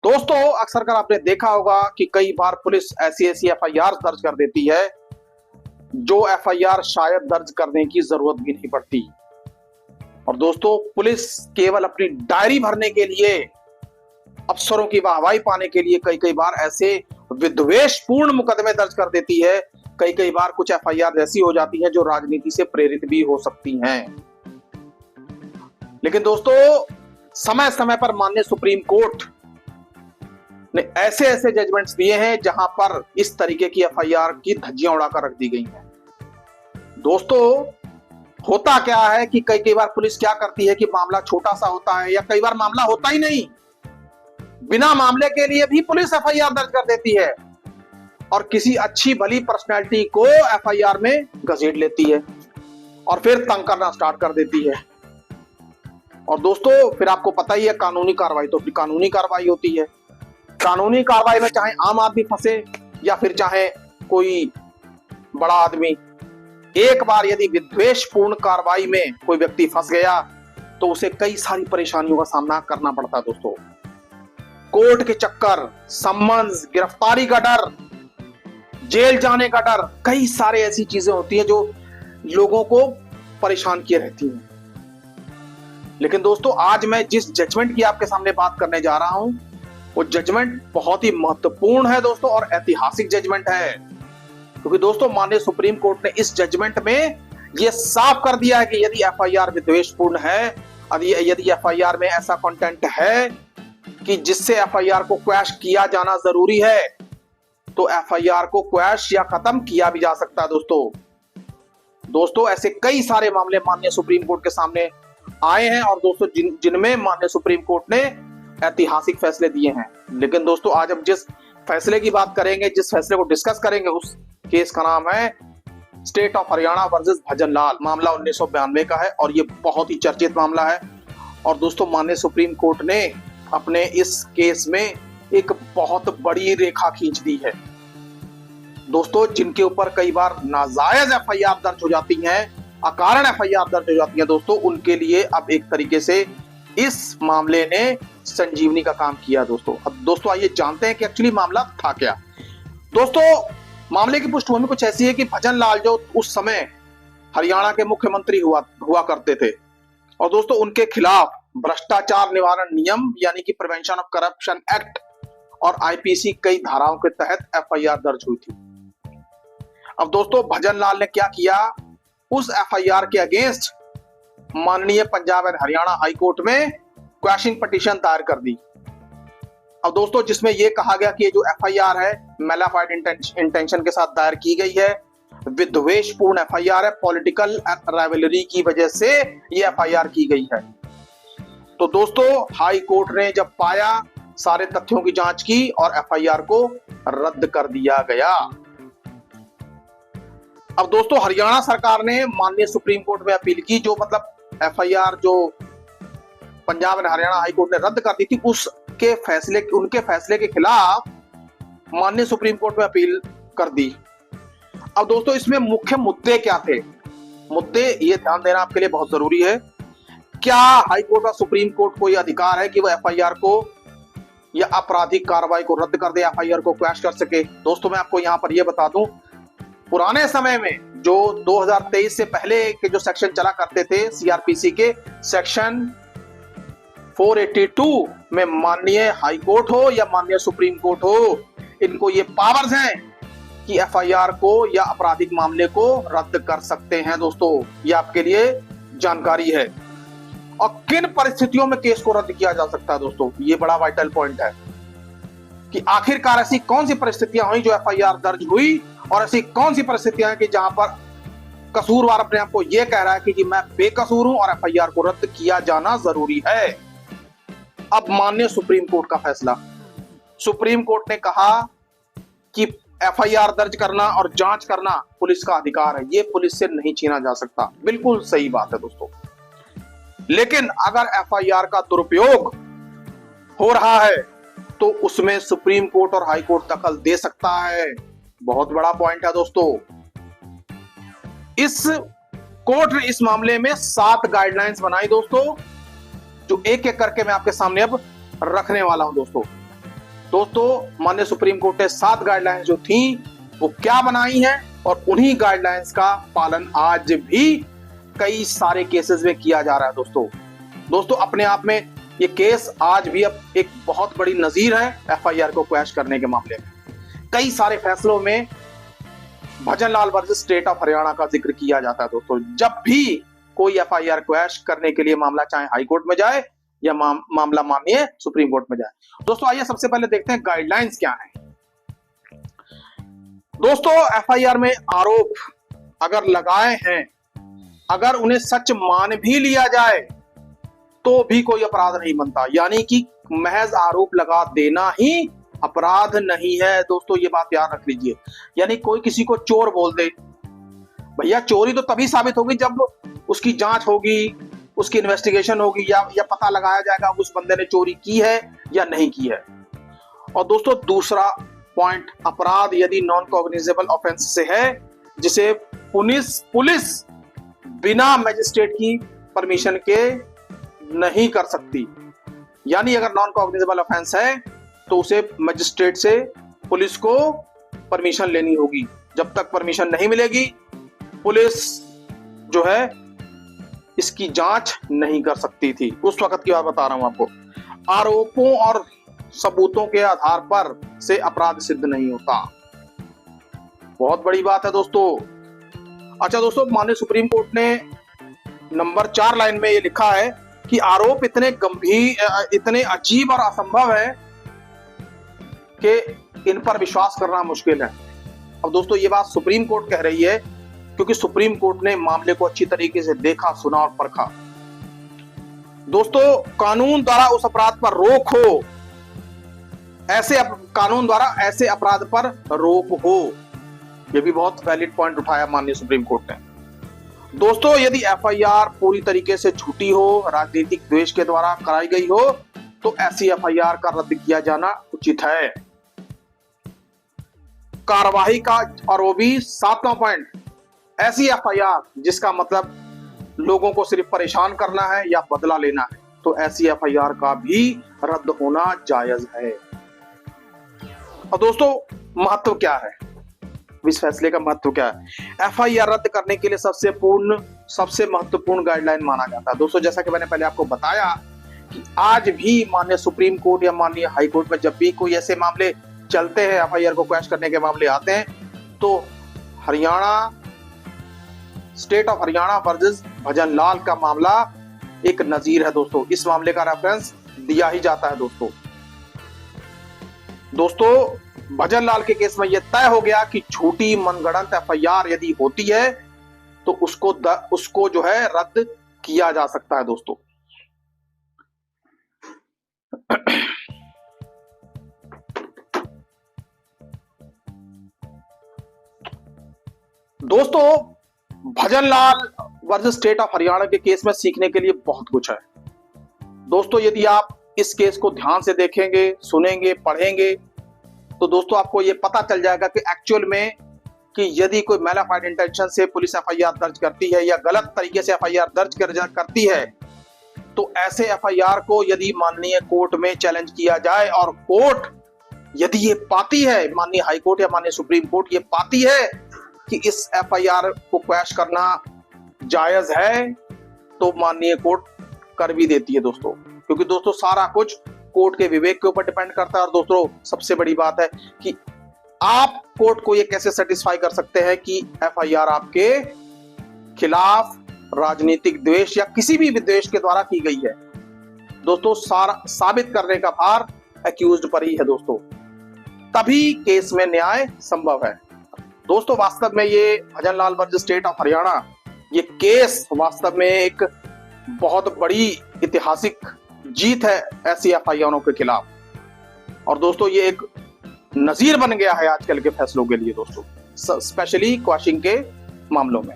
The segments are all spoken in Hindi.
दोस्तों अक्सर कर आपने देखा होगा कि कई बार पुलिस ऐसी ऐसी एफआईआर दर्ज कर देती है जो एफआईआर शायद दर्ज करने की जरूरत भी नहीं पड़ती। और दोस्तों पुलिस केवल अपनी डायरी भरने के लिए, अफसरों की वाहवाही पाने के लिए कई कई बार ऐसे विद्वेषपूर्ण मुकदमे दर्ज कर देती है। कई कई बार कुछ एफआईआर ऐसी हो जाती हैं जो राजनीति से प्रेरित भी हो सकती हैं। लेकिन दोस्तों समय समय पर माननीय सुप्रीम कोर्ट ने ऐसे ऐसे जजमेंट्स दिए हैं जहां पर इस तरीके की एफआईआर की धज्जियां उड़ाकर रख दी गई हैं। दोस्तों होता क्या है कि कई कई बार पुलिस क्या करती है कि मामला छोटा सा होता है या कई बार मामला होता ही नहीं, बिना मामले के लिए भी पुलिस एफआईआर दर्ज कर देती है और किसी अच्छी भली पर्सनैलिटी को एफआईआर में घसीट लेती है और फिर तंग करना स्टार्ट कर देती है। और दोस्तों फिर आपको पता ही है, कानूनी कार्रवाई तो फिर कानूनी कार्रवाई होती है। कानूनी कार्रवाई में चाहे आम आदमी फंसे या फिर चाहे कोई बड़ा आदमी, एक बार यदि विद्वेषपूर्ण कार्रवाई में कोई व्यक्ति फंस गया तो उसे कई सारी परेशानियों का सामना करना पड़ता है। दोस्तों कोर्ट के चक्कर, सम्मन्स, गिरफ्तारी का डर, जेल जाने का डर, कई सारे ऐसी चीजें होती हैं जो लोगों को परेशान किए रहती हैं। लेकिन दोस्तों आज मैं जिस जजमेंट की आपके सामने बात करने जा रहा हूं वो जजमेंट बहुत ही महत्वपूर्ण है दोस्तों और ऐतिहासिक जजमेंट है। क्योंकि दोस्तों माननीय सुप्रीम कोर्ट ने इस जजमेंट में यह साफ कर दिया है कि यदि एफआईआर विद्वेषपूर्ण है, यदि एफआईआर में ऐसा कंटेंट है कि जिससे एफआईआर को क्वैश किया जाना जरूरी है तो एफआईआर को क्वैश या खत्म किया भी जा सकता है। दोस्तों ऐसे कई सारे मामले माननीय सुप्रीम कोर्ट के सामने आए हैं और दोस्तों जिनमें माननीय सुप्रीम कोर्ट ने ऐतिहासिक फैसले दिए हैं। लेकिन दोस्तों आज हम जिस फैसले की बात करेंगे, जिस फैसले को डिस्कस करेंगे, उस केस का नाम है state of Haryana versus Bhajanlal. मामला 1992 का है और ये बहुत ही चर्चित मामला है। और दोस्तों माननीय सुप्रीम कोर्ट ने अपने इस केस में एक बहुत बड़ी रेखा खींच दी है। दोस्तों जिनके ऊपर कई बार नाजायज एफआईआर दर्ज हो जाती हैं, अकारण एफआईआर दर्ज हो जाती है दोस्तों, उनके लिए अब एक तरीके से इस मामले ने संजीवनी का काम किया। दोस्तों अब दोस्तों आइए जानते हैं कि एक्चुअली मामला था क्या। दोस्तों मामले की पृष्ठभूमि कुछ ऐसी है कि भजनलाल जो उस समय हरियाणा के मुख्यमंत्री हुआ करते थे और दोस्तों उनके खिलाफ भ्रष्टाचार निवारण नियम यानी कि प्रिवेंशन ऑफ करप्शन एक्ट और आईपीसी कई धाराओं के तहत एफआईआर दर्ज हुई थी। अब दोस्तों भजनलाल ने क्या किया, उस एफआईआर के अगेंस्ट माननीय Punjab and Haryana high court में क्वैशिंग पिटीशन दायर कर दी। अब दोस्तों जिसमें यह कहा गया कि ये जो एफआईआर है मैलाफाइड इंटेंशन के साथ दायर की गई है, विद्वेषपूर्ण एफआईआर है, पॉलिटिकल राइवलरी की वजह से ये एफआईआर की गई है। तो दोस्तों हाई कोर्ट ने जब पाया, सारे तथ्यों की जांच की और एफआईआर को रद्द कर दिया गया। अब दोस्तों हरियाणा सरकार ने माननीय सुप्रीम कोर्ट में अपील की, जो मतलब एफआईआर जो Punjab and Haryana high court ने रद्द कर दी थी उनके फैसले के खिलाफ माननीय सुप्रीम कोर्ट में अपील कर दी। अब दोस्तों इसमें मुख्य मुद्दे क्या थे, मुद्दे ये ध्यान देना आपके लिए बहुत जरूरी है। क्या हाई कोर्ट और सुप्रीम कोर्ट को यह अधिकार है कि वह एफआईआर को या आपराधिक कार्रवाई को रद्द कर दे, एफआईआर को क्वैश कर सके। दोस्तों मैं आपको यहां पर यह बता दूं, पुराने समय में जो 2023 से पहले के जो सेक्शन चला करते थे सीआरपीसी के सेक्शन 482 में माननीय हाई कोर्ट हो या माननीय सुप्रीम कोर्ट हो, इनको ये पावर्स हैं कि एफआईआर को या आपराधिक मामले को रद्द कर सकते हैं। दोस्तों ये आपके लिए जानकारी है। और किन परिस्थितियों में केस को रद्द किया जा सकता है दोस्तों, ये बड़ा वाइटल पॉइंट है कि आखिरकार ऐसी कौन सी परिस्थितियां हुई जो एफआईआर दर्ज हुई और ऐसी कौन सी परिस्थितियां हैं कि जहां पर कसूरवार अपने आप को यह कह रहा है कि मैं बेकसूर हूं और एफआईआर को रद्द किया जाना जरूरी है। अब माननीय सुप्रीम कोर्ट का फैसला, सुप्रीम कोर्ट ने कहा कि एफआईआर दर्ज करना और जांच करना पुलिस का अधिकार है, यह पुलिस से नहीं छीना जा सकता। बिल्कुल सही बात है दोस्तों। लेकिन अगर एफआईआर का दुरुपयोग हो रहा है तो उसमें सुप्रीम कोर्ट और हाई कोर्ट दखल दे सकता है। बहुत बड़ा पॉइंट है दोस्तों। इस कोर्ट ने इस मामले में 7 गाइडलाइंस बनाई दोस्तों, जो एक एक करके मैं आपके सामने अब रखने वाला हूं दोस्तों। दोस्तों माननीय सुप्रीम कोर्ट ने 7 गाइडलाइंस जो थी वो क्या बनाई हैं, और उन्हीं गाइडलाइंस का पालन आज भी कई सारे केसेस में किया जा रहा है। दोस्तों अपने आप में ये केस आज भी अब एक बहुत बड़ी नजीर है एफआईआर को क्वैश करने के मामले में। कई सारे फैसलों में Bhajanlal versus state of Haryana का जिक्र किया जाता है। दोस्तों जब भी कोई एफआईआर क्वैश करने के लिए मामला चाहे हाई कोर्ट में जाए या मामला माननीय सुप्रीम कोर्ट में जाए। दोस्तों आइए सबसे पहले देखते हैं गाइडलाइंस क्या है। दोस्तों एफआईआर में आरोप अगर लगाए हैं, अगर उन्हें सच मान भी लिया जाए तो भी कोई अपराध नहीं बनता, यानी कि महज आरोप लगा देना ही अपराध नहीं है। दोस्तों ये बात याद रख लीजिए। यानी कोई किसी को चोर बोल दे, भैया चोरी तो तभी साबित होगी जब उसकी जांच होगी, उसकी इन्वेस्टिगेशन होगी, या पता लगाया जाएगा उस बंदे ने चोरी की है या नहीं की है। और दोस्तों दूसरा पॉइंट, अपराध यदि नॉन कॉग्निजेबल ऑफेंस से है जिसे पुलिस बिना मजिस्ट्रेट की परमिशन के नहीं कर सकती, यानी अगर नॉन कॉग्निजेबल ऑफेंस है तो उसे मजिस्ट्रेट से पुलिस को परमिशन लेनी होगी। जब तक परमिशन नहीं मिलेगी पुलिस जो है इसकी जांच नहीं कर सकती थी। उस वक्त की बात बता रहा हूं आपको। आरोपों और सबूतों के आधार पर से अपराध सिद्ध नहीं होता। बहुत बड़ी बात है दोस्तों। अच्छा दोस्तों माननीय सुप्रीम कोर्ट ने नंबर 4 लाइन में ये लिखा है कि आरोप इतने गंभीर, इतने अजीब और असंभव है कि इन पर विश्वास करना मुश्किल है। अब दोस्तों ये बात सुप्रीम कोर्ट कह रही है क्योंकि सुप्रीम कोर्ट ने मामले को अच्छी तरीके से देखा, सुना और परखा। दोस्तों कानून द्वारा उस अपराध पर रोक हो, कानून द्वारा ऐसे अपराध पर रोक हो, यह भी बहुत वैलिड पॉइंट उठाया माननीय सुप्रीम कोर्ट ने। दोस्तों यदि एफआईआर पूरी तरीके से झूठी हो, राजनीतिक द्वेष के द्वारा कराई गई हो, तो ऐसी एफआईआर का रद्द किया जाना उचित है। कार्यवाही का और वो भी 7वां पॉइंट, ऐसी एफआईआर जिसका मतलब लोगों को सिर्फ परेशान करना है या बदला लेना है, तो ऐसी एफआईआर का भी रद्द होना जायज है। और दोस्तों महत्व क्या है, इस फैसले का महत्व क्या है? एफआईआर रद्द करने के लिए सबसे महत्वपूर्ण गाइडलाइन माना जाता है। दोस्तों जैसा कि मैंने पहले आपको बताया कि आज भी माननीय सुप्रीम कोर्ट या माननीय हाई कोर्ट में जब भी कोई ऐसे मामले चलते हैं, एफआईआर को क्वैश करने के मामले आते हैं, तो Haryana, state of Haryana versus Bhajanlal का मामला एक नजीर है। दोस्तों इस मामले का रेफरेंस दिया ही जाता है। दोस्तों भजनलाल के केस में यह तय हो गया कि झूठी मनगढ़ंत एफआईआर यदि होती है तो उसको जो है रद्द किया जा सकता है। दोस्तों Bhajanlal versus state of Haryana के केस में सीखने के लिए बहुत कुछ है। दोस्तों यदि आप इस केस को ध्यान से देखेंगे, सुनेंगे, पढ़ेंगे, तो दोस्तों आपको ये पता चल जाएगा कि एक्चुअल में कि यदि कोई मैलाफाइड इंटेंशन से पुलिस एफआईआर दर्ज करती है या गलत तरीके से एफआईआर दर्ज करती है, तो ऐसे एफआईआर को यदि माननीय कोर्ट में चैलेंज किया जाए और कोर्ट यदि ये पाती है, माननीय हाई कोर्ट या माननीय सुप्रीम कोर्ट ये पाती है कि इस एफआईआर को क्वैश करना जायज है, तो माननीय कोर्ट कर भी देती है। दोस्तों क्योंकि दोस्तों सारा कुछ कोर्ट के विवेक के ऊपर डिपेंड करता है। और दोस्तों सबसे बड़ी बात है कि आप कोर्ट को ये कैसे सेटिस्फाई कर सकते हैं कि एफआईआर आपके खिलाफ राजनीतिक द्वेष या किसी भी विद्वेष के द्वारा की गई है। दोस्तों सारा साबित करने का भार एक्यूज्ड पर ही है। दोस्तों तभी केस में न्याय संभव है। दोस्तों वास्तव में ये Bhajanlal versus state of Haryana ये केस वास्तव में एक बहुत बड़ी ऐतिहासिक जीत है ऐसी एफआईआरों के खिलाफ। और दोस्तों ये एक नजीर बन गया है आजकल के फैसलों के लिए दोस्तों, स्पेशली क्वैशिंग के मामलों में।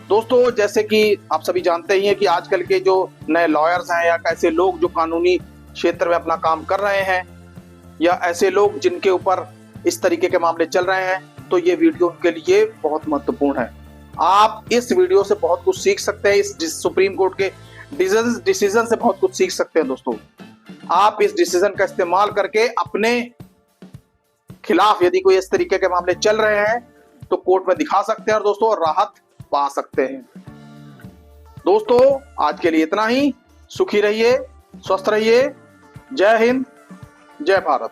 दोस्तों जैसे कि आप सभी जानते ही हैं कि आजकल के जो नए लॉयर्स हैं या ऐसे लोग जो कानूनी क्षेत्र में अपना काम कर रहे हैं या ऐसे लोग जिनके ऊपर इस तरीके के मामले चल रहे हैं, तो ये वीडियो उनके लिए बहुत महत्वपूर्ण है। आप इस वीडियो से बहुत कुछ सीख सकते हैं, इस सुप्रीम कोर्ट के डिसीजन से बहुत कुछ सीख सकते हैं। दोस्तों आप इस डिसीजन का इस्तेमाल करके अपने खिलाफ यदि कोई इस तरीके के मामले चल रहे हैं तो कोर्ट में दिखा सकते हैं और दोस्तों राहत पा सकते हैं। दोस्तों आज के लिए इतना ही। सुखी रहिए, स्वस्थ रहिए। जय हिंद, जय भारत।